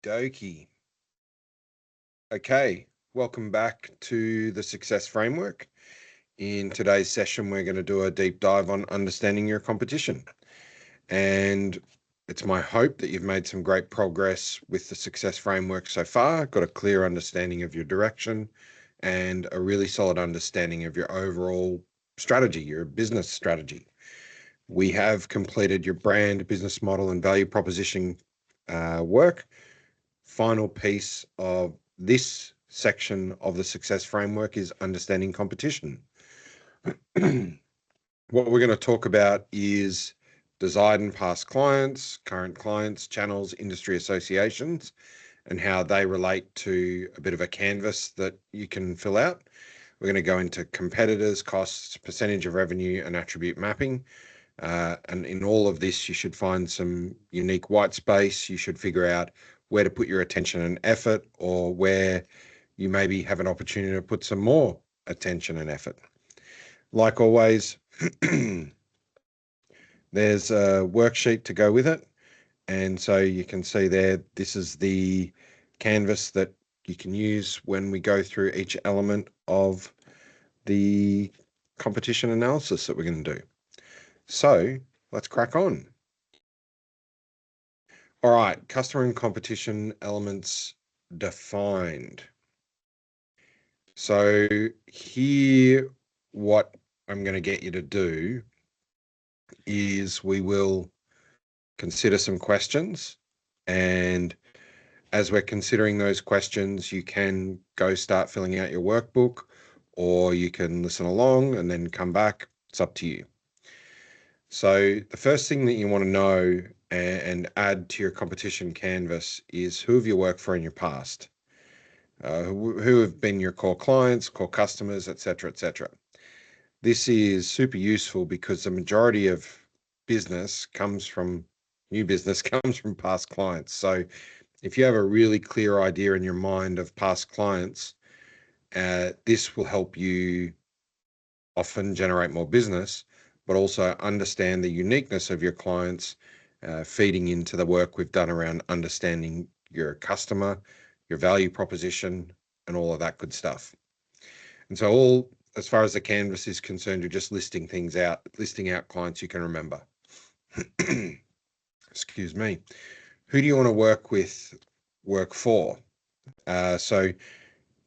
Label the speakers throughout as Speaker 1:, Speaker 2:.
Speaker 1: Dokie. Okay, welcome back to the Success Framework. In today's session, we're going to do a deep dive on understanding your competition. And it's my hope that you've made some great progress with the Success Framework so far, got a clear understanding of your direction and a really solid understanding of your overall strategy, your business strategy. We have completed your brand, business model, and value proposition work. Final piece of this section of the Success Framework is understanding competition. What we're going to talk about is desired and past clients, current clients, channels, industry associations, and how they relate to a bit of a canvas that you can fill out. We're going to go into competitors, costs, percentage of revenue, and attribute mapping. And in all of this, you should find some unique white space. You should figure out where to put your attention and effort, or where you maybe have an opportunity to put some more attention and effort. Like always, there's a worksheet to go with it. And so you can see there, this is the canvas that you can use when we go through each element of the competition analysis that we're going to do. So let's crack on. All right, customer and competition elements defined. So here, what I'm going to get you to do is we will consider some questions, and as we're considering those questions, you can go start filling out your workbook, or you can listen along and then come back. It's up to you. So the first thing that you want to know and add to your competition canvas is who have you worked for in your past? Who have been your core clients, core customers, etc., etc. This is super useful because the majority of business comes from past clients. So if you have a really clear idea in your mind of past clients, this will help you often generate more business, but also understand the uniqueness of your clients, feeding into the work we've done around understanding your customer, your value proposition, and all of that good stuff. And so as far as the canvas is concerned, you're just listing out clients you can remember. Excuse me. Who do you want to work for? So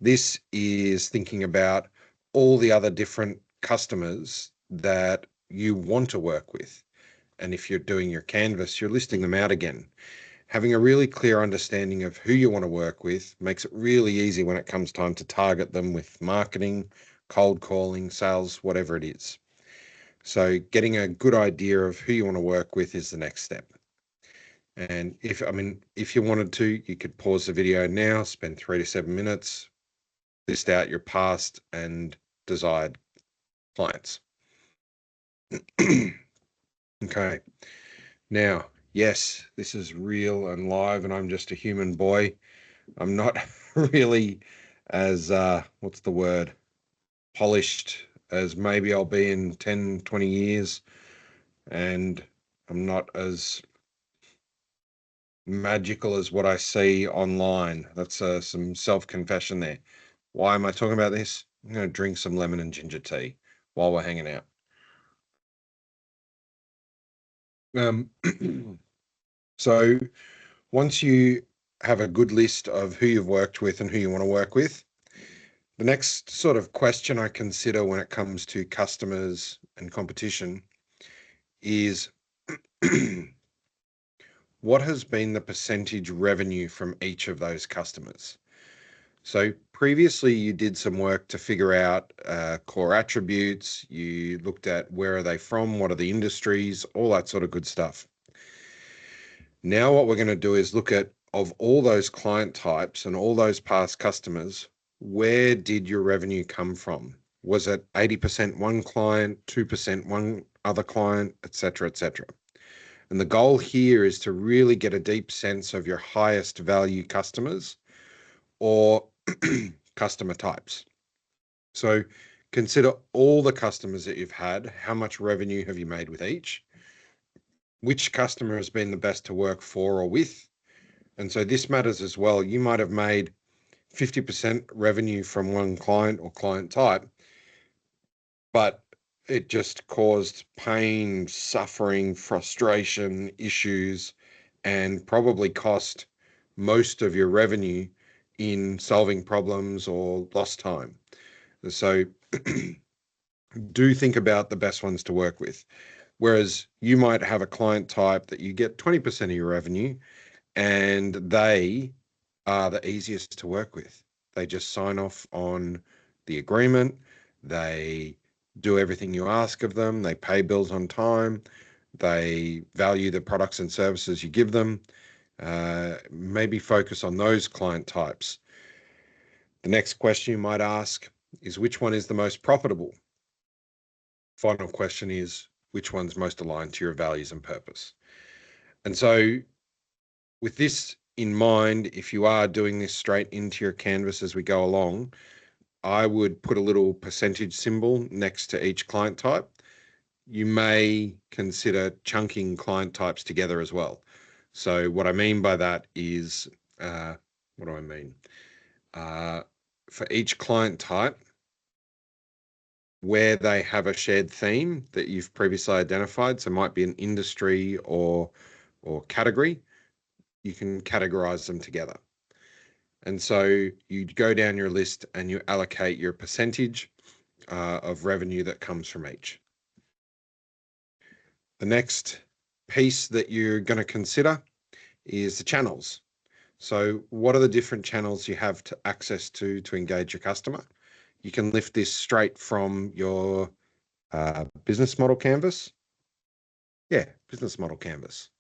Speaker 1: this is thinking about all the other different customers that you want to work with. And if you're doing your canvas, you're listing them out again. Having a really clear understanding of who you want to work with makes it really easy when it comes time to target them with marketing, cold calling, sales, whatever it is. So getting a good idea of who you want to work with is the next step. And if you wanted to, you could pause the video now, spend 3 to 7 minutes, list out your past and desired clients. Okay. Now, yes, this is real and live, and I'm just a human boy. I'm not really as, what's the word, polished as maybe I'll be in 10, 20 years. And I'm not as magical as what I see online. That's some self-confession there. Why am I talking about this? I'm going to drink some lemon and ginger tea while we're hanging out. So once you have a good list of who you've worked with and who you want to work with, the next sort of question I consider when it comes to customers and competition is what has been the percentage revenue from each of those customers? So previously you did some work to figure out core attributes. You looked at where are they from, what are the industries, all that sort of good stuff. Now what we're going to do is look at, of all those client types and all those past customers, where did your revenue come from? Was it 80% one client, 2% one other client, etc., etc.? And the goal here is to really get a deep sense of your highest value customers or customer types. So consider all the customers that you've had. How much revenue have you made with each? Which customer has been the best to work for or with? And so this matters as well. You might have made 50% revenue from one client or client type, but it just caused pain, suffering, frustration, issues, and probably cost most of your revenue in solving problems or lost time. So do think about the best ones to work with. Whereas you might have a client type that you get 20% of your revenue, and they are the easiest to work with. They just sign off on the agreement. They do everything you ask of them. They pay bills on time. They value the products and services you give them. Maybe focus on those client types. The next question you might ask is, which one is the most profitable? Final question is, which one's most aligned to your values and purpose? And so with this in mind, if you are doing this straight into your Canvas as we go along, I would put a little percentage symbol next to each client type. You may consider chunking client types together as well. So what I mean by that is, what do I mean? For each client type, where they have a shared theme that you've previously identified, so it might be an industry or category, you can categorize them together. And so you go down your list and you allocate your percentage of revenue that comes from each. The next piece that you're going to consider is the channels. So what are the different channels you have to access to engage your customer? You can lift this straight from your business model canvas. Yeah, business model canvas.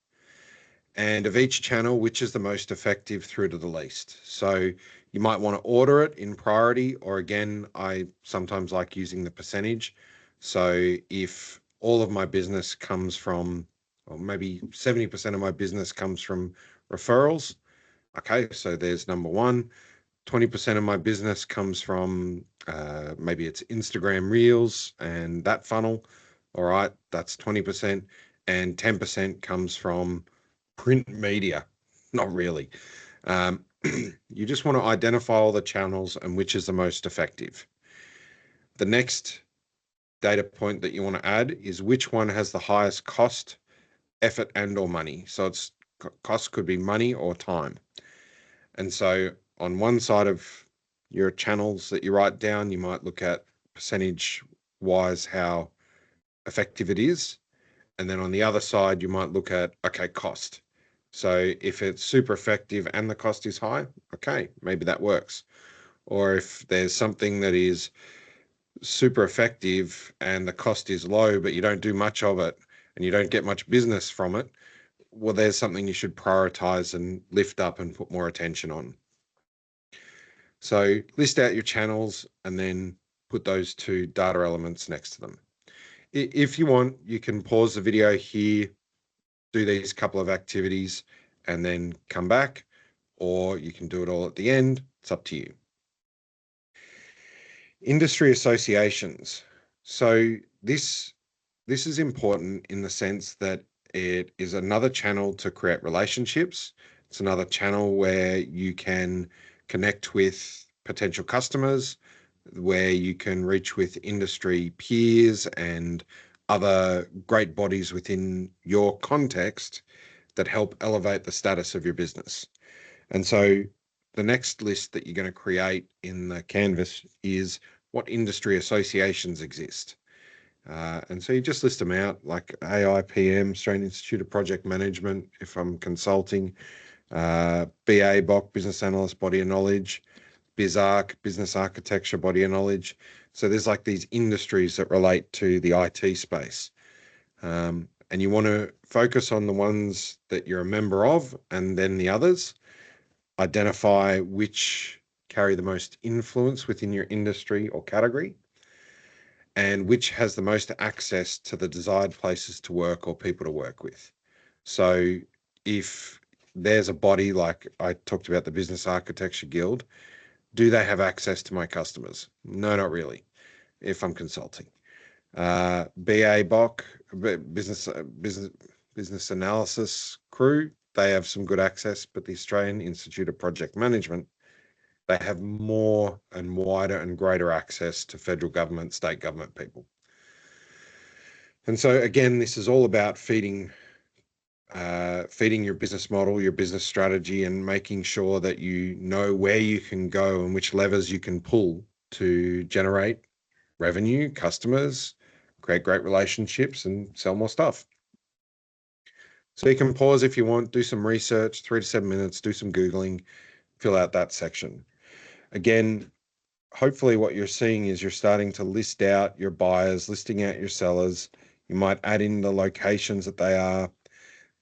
Speaker 1: And of each channel, which is the most effective through to the least. So you might want to order it in priority, or again, I sometimes like using the percentage. So if all of my business comes from, or maybe 70% of my business comes from referrals, okay, so there's number one. 20% of my business comes from maybe it's Instagram Reels and that funnel. All right, that's 20%. And 10% comes from print media. Not really. You just want to identify all the channels and which is the most effective. The next data point that you want to add is which one has the highest cost, effort, and or money. So it's cost could be money or time. And so on one side of your channels that you write down, you might look at percentage wise how effective it is. And then on the other side, you might look at, okay, cost. So if it's super effective and the cost is high, okay, maybe that works. Or if there's something that is super effective and the cost is low, but you don't do much of it and you don't get much business from it, well, there's something you should prioritize and lift up and put more attention on. So list out your channels and then put those two data elements next to them. If you want, you can pause the video here, do these couple of activities, and then come back, or you can do it all at the end. It's up to you. Industry associations. So this is important in the sense that it is another channel to create relationships. It's another channel where you can connect with potential customers, where you can reach with industry peers and other great bodies within your context that help elevate the status of your business. And so the next list that you're going to create in the Canvas is what industry associations exist. And so you just list them out, like AIPM, Australian Institute of Project Management, if I'm consulting, BA/BOC, Business Analyst Body of Knowledge, BizArc, Business Architecture Body of Knowledge. So there's like these industries that relate to the IT space. And you want to focus on the ones that you're a member of and then the others. Identify which carry the most influence within your industry or category, and which has the most access to the desired places to work or people to work with. So if there's a body like I talked about, the Business Architecture Guild, do they have access to my customers? No, not really, if I'm consulting. BA/BOC, business analysis crew, they have some good access, but the Australian Institute of Project Management, they have more and wider and greater access to federal government, state government people. And so again, this is all about feeding your business model, your business strategy, and making sure that you know where you can go and which levers you can pull to generate revenue, customers, create great relationships, and sell more stuff. So you can pause if you want, do some research, 3 to 7 minutes, do some Googling, fill out that section. Again, hopefully what you're seeing is you're starting to list out your buyers, listing out your sellers. You might add in the locations that they are,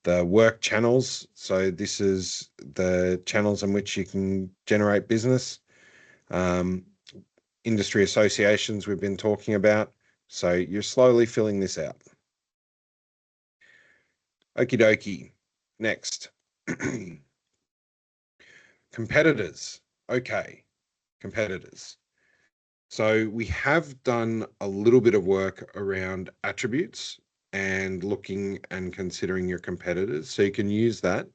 Speaker 1: the work channels. So this is the channels in which you can generate business. Industry associations we've been talking about. So you're slowly filling this out. Okie dokie. Next. Competitors. Okay, competitors. So we have done a little bit of work around attributes and looking and considering your competitors. So you can use that.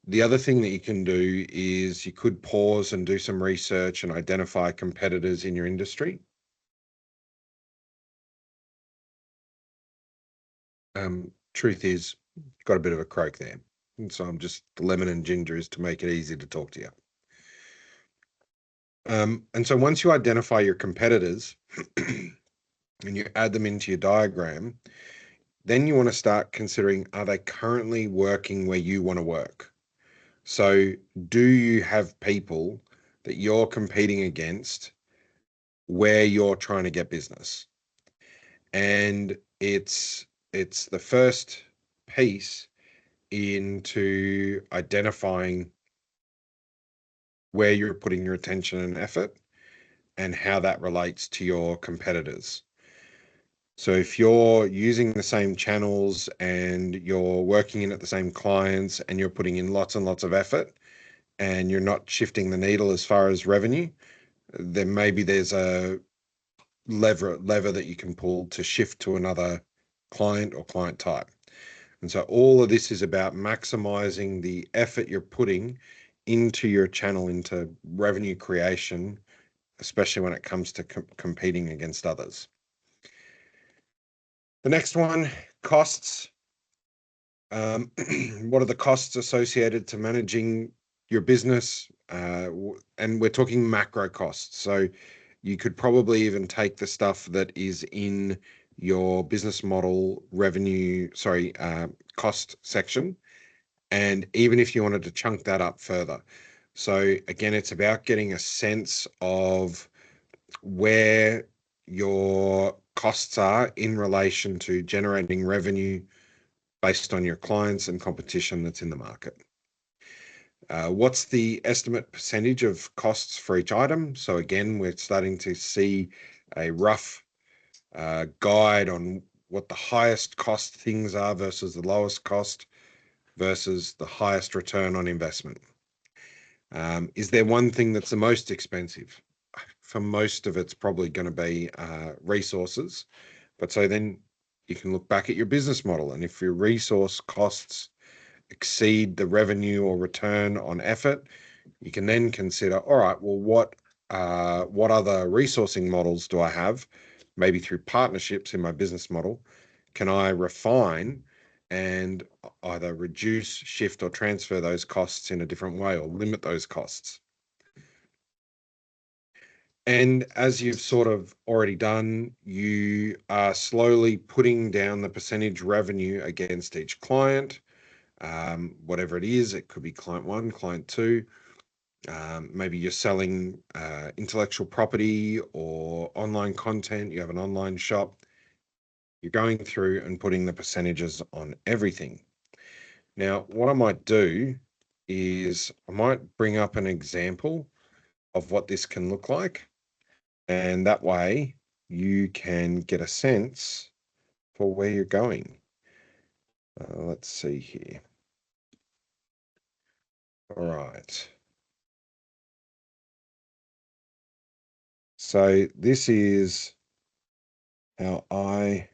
Speaker 1: The other thing that you can do is you could pause and do some research and identify competitors in your industry. Truth is, got a bit of a croak there. And so I'm just lemon and ginger is to make it easy to talk to you. And so once you identify your competitors and you add them into your diagram, then you want to start considering, are they currently working where you want to work? So do you have people that you're competing against where you're trying to get business? And it's the first piece into identifying where you're putting your attention and effort and how that relates to your competitors. So if you're using the same channels and you're working in at the same clients and you're putting in lots and lots of effort and you're not shifting the needle as far as revenue, then maybe there's a lever that you can pull to shift to another client or client type. And so all of this is about maximizing the effort you're putting into your channel, into revenue creation, especially when it comes to competing against others. The next one, costs. What are the costs associated to managing your business? And we're talking macro costs. So you could probably even take the stuff that is in your business model cost section. And even if you wanted to chunk that up further. So again, it's about getting a sense of where your costs are in relation to generating revenue based on your clients and competition that's in the market. What's the estimate percentage of costs for each item? So again, we're starting to see a rough guide on what the highest cost things are versus the lowest cost versus the highest return on investment. Is there one thing that's the most expensive? For most of it's probably going to be resources. But so then you can look back at your business model, and if your resource costs exceed the revenue or return on effort, you can then consider, all right, well, what other resourcing models do I have? Maybe through partnerships in my business model, can I refine and either reduce, shift, or transfer those costs in a different way or limit those costs? And as you've sort of already done, you are slowly putting down the percentage revenue against each client, whatever it is. It could be client one, client two. Maybe you're selling intellectual property or online content. You have an online shop. You're going through and putting the percentages on everything. Now, what I might do is I might bring up an example of what this can look like. And that way you can get a sense for where you're going. Let's see here. All right. So this is how I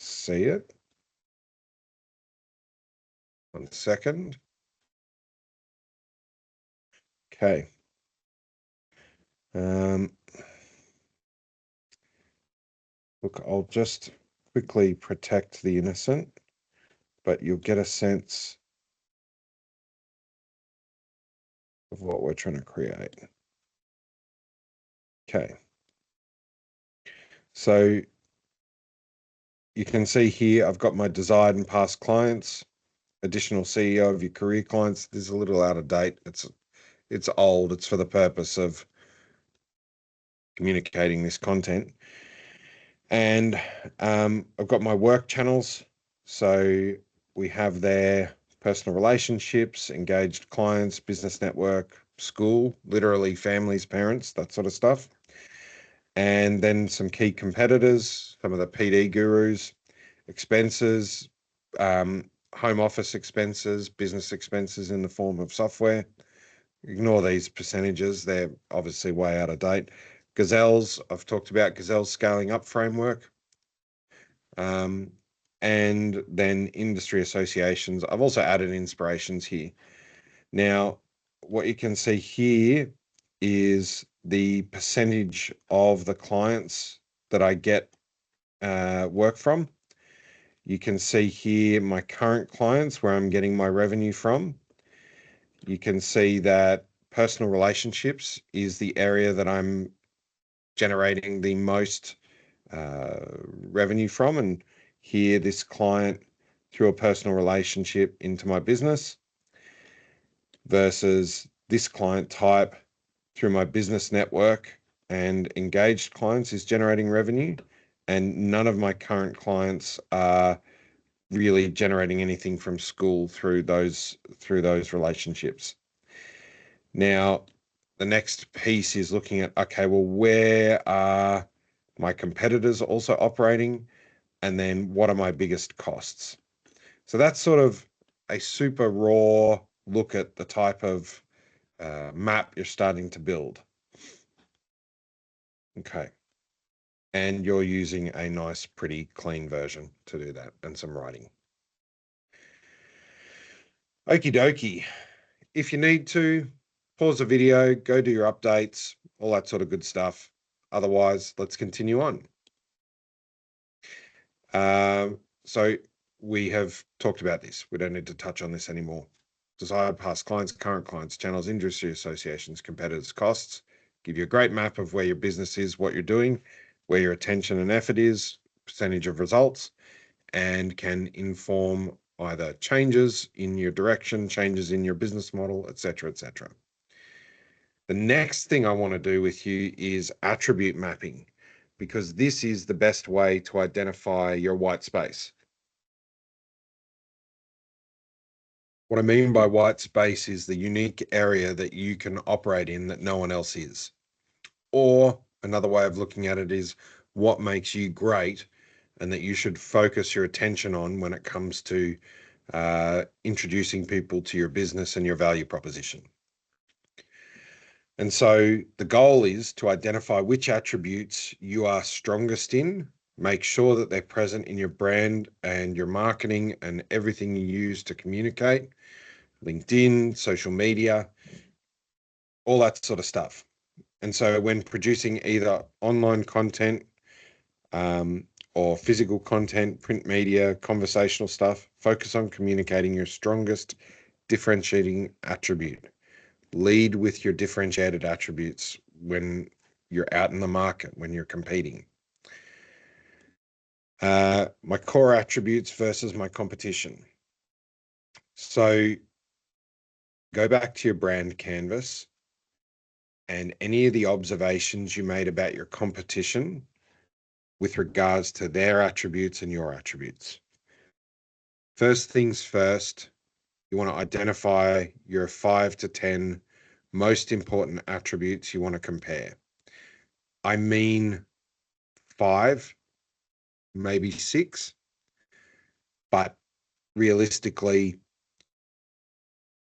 Speaker 1: see it. 1 second. Okay. Look, I'll just quickly protect the innocent, but you'll get a sense of what we're trying to create. Okay. So you can see here, I've got my desired and past clients, additional CEO of your career clients. This is a little out of date. It's old. It's for the purpose of communicating this content. And I've got my work channels. So we have there personal relationships, engaged clients, business network, school, literally families, parents, that sort of stuff. And then some key competitors, some of the PD gurus, expenses, home office expenses, business expenses in the form of software. Ignore these percentages. They're obviously way out of date. Gazelles, I've talked about Gazelle's scaling up framework. And then industry associations. I've also added inspirations here. Now, what you can see here is the percentage of the clients that I get work from. You can see here my current clients, where I'm getting my revenue from. You can see that personal relationships is the area that I'm generating the most revenue from. And here, this client through a personal relationship into my business versus this client type through my business network and engaged clients is generating revenue. And none of my current clients are really generating anything from school through those relationships. Now, the next piece is looking at, okay, well, where are my competitors also operating? And then what are my biggest costs? So that's sort of a super raw look at the type of map you're starting to build. Okay. And you're using a nice, pretty clean version to do that and some writing. Okie dokie. If you need to, pause the video, go do your updates, all that sort of good stuff. Otherwise, let's continue on. So we have talked about this. We don't need to touch on this anymore. Desired past clients, current clients, channels, industry associations, competitors, costs. Give you a great map of where your business is, what you're doing, where your attention and effort is, percentage of results, and can inform either changes in your direction, changes in your business model, etc., etc. The next thing I want to do with you is attribute mapping, because this is the best way to identify your white space. What I mean by white space is the unique area that you can operate in that no one else is. Or another way of looking at it is what makes you great and that you should focus your attention on when it comes to introducing people to your business and your value proposition. And so the goal is to identify which attributes you are strongest in, make sure that they're present in your brand and your marketing and everything you use to communicate, LinkedIn, social media, all that sort of stuff. And so when producing either online content or physical content, print media, conversational stuff, focus on communicating your strongest differentiating attribute. Lead with your differentiated attributes when you're out in the market, when you're competing. My core attributes versus my competition. So go back to your brand canvas and any of the observations you made about your competition with regards to their attributes and your attributes. First things first, you want to identify your 5 to 10 most important attributes you want to compare. I mean 5, maybe 6, but realistically,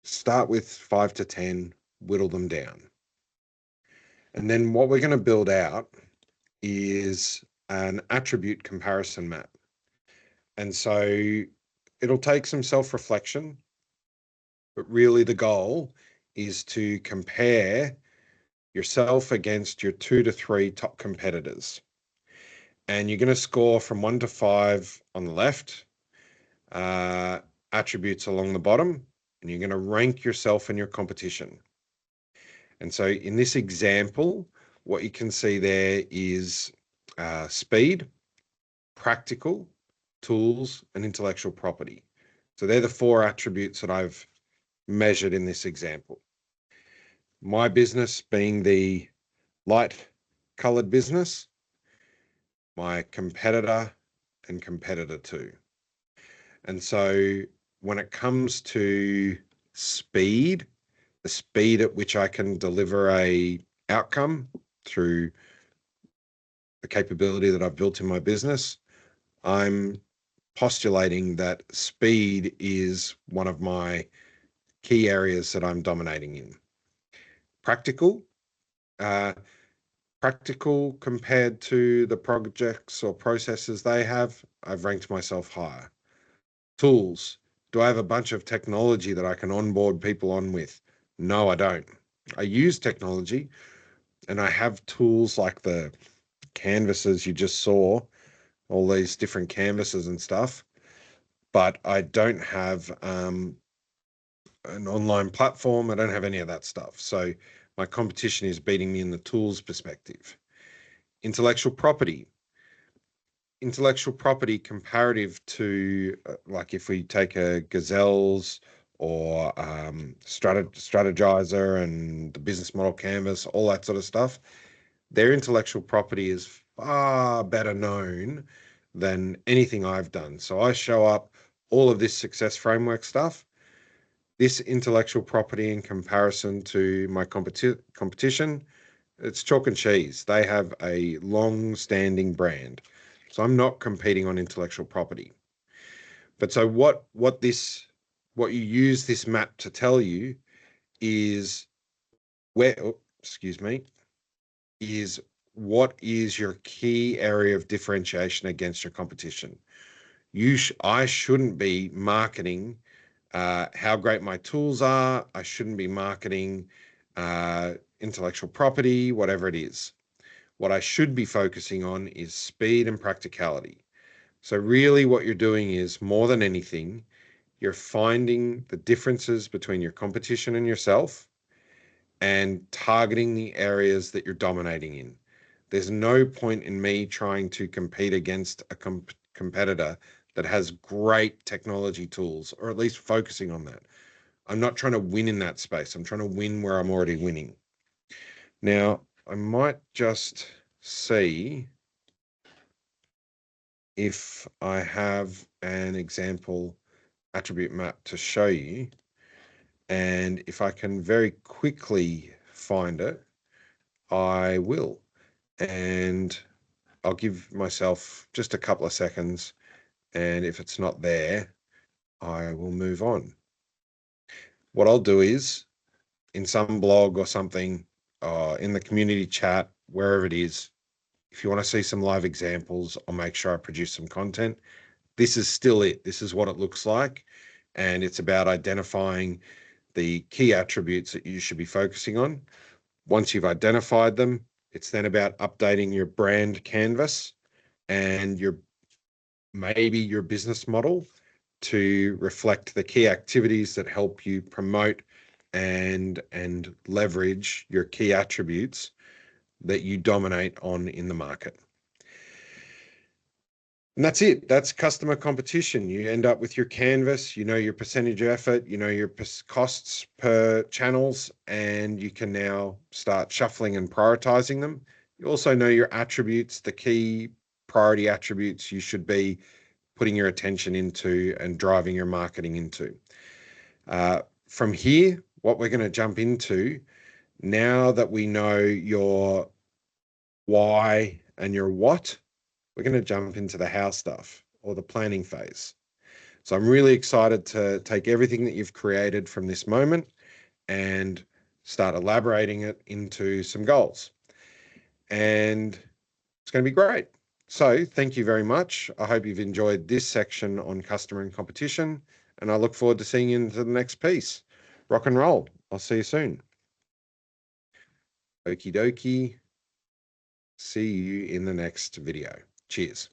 Speaker 1: start with 5 to 10, whittle them down. And then what we're going to build out is an attribute comparison map. And so it'll take some self-reflection. but really the goal is to compare yourself against your 2 to 3 top competitors. And you're going to score from 1 to 5 on the left, attributes along the bottom, and you're going to rank yourself and your competition. And so in this example, what you can see there is speed, practical, tools, and intellectual property. So they're the 4 attributes that I've measured in this example. My business being the light colored business, my competitor and competitor 2. And so when it comes to speed, the speed at which I can deliver a outcome through the capability that I've built in my business, I'm postulating that speed is one of my key areas that I'm dominating in. Practical, practical compared to the projects or processes they have, I've ranked myself higher. Tools, do I have a bunch of technology that I can onboard people on with? No, I don't. I use technology and I have tools like the canvases you just saw, all these different canvases and stuff, but I don't have an online platform. I don't have any of that stuff. So my competition is beating me in the tools perspective. Intellectual property. Intellectual property comparative to, like if we take a Gazelles or Strategizer and the business model canvas, all that sort of stuff, their intellectual property is far better known than anything I've done. So I show up all of this success framework stuff. This intellectual property in comparison to my competition, it's chalk and cheese. They have a long-standing brand. So I'm not competing on intellectual property. But so what you use this map to tell you is is what is your key area of differentiation against your competition. I shouldn't be marketing how great my tools are. I shouldn't be marketing intellectual property, whatever it is. What I should be focusing on is speed and practicality. So really what you're doing is, more than anything, you're finding the differences between your competition and yourself and targeting the areas that you're dominating in. There's no point in me trying to compete against a competitor that has great technology tools, or at least focusing on that. I'm not trying to win in that space. I'm trying to win where I'm already winning. Now, I might just see if I have an example attribute map to show you. And if I can very quickly find it, I will. And I'll give myself just a couple of seconds. And if it's not there, I will move on. What I'll do is, in some blog or something, in the community chat, wherever it is, if you want to see some live examples, I'll make sure I produce some content. This is still it. This is what it looks like. And it's about identifying the key attributes that you should be focusing on. Once you've identified them, it's then about updating your brand canvas and maybe your business model to reflect the key activities that help you promote and leverage your key attributes that you dominate on in the market. And that's it. That's customer competition. You end up with your canvas, you know your percentage of effort, you know your costs per channels, and you can now start shuffling and prioritizing them. You also know your attributes, the key priority attributes you should be putting your attention into and driving your marketing into. From here, what we're going to jump into, now that we know your why and your what, we're going to jump into the how stuff, or the planning phase. So I'm really excited to take everything that you've created from this moment and start elaborating it into some goals. And it's going to be great. So thank you very much. I hope you've enjoyed this section on customer and competition, and I look forward to seeing you into the next piece. rock and roll. I'll see you soon. Okie dokie. See you in the next video. Cheers.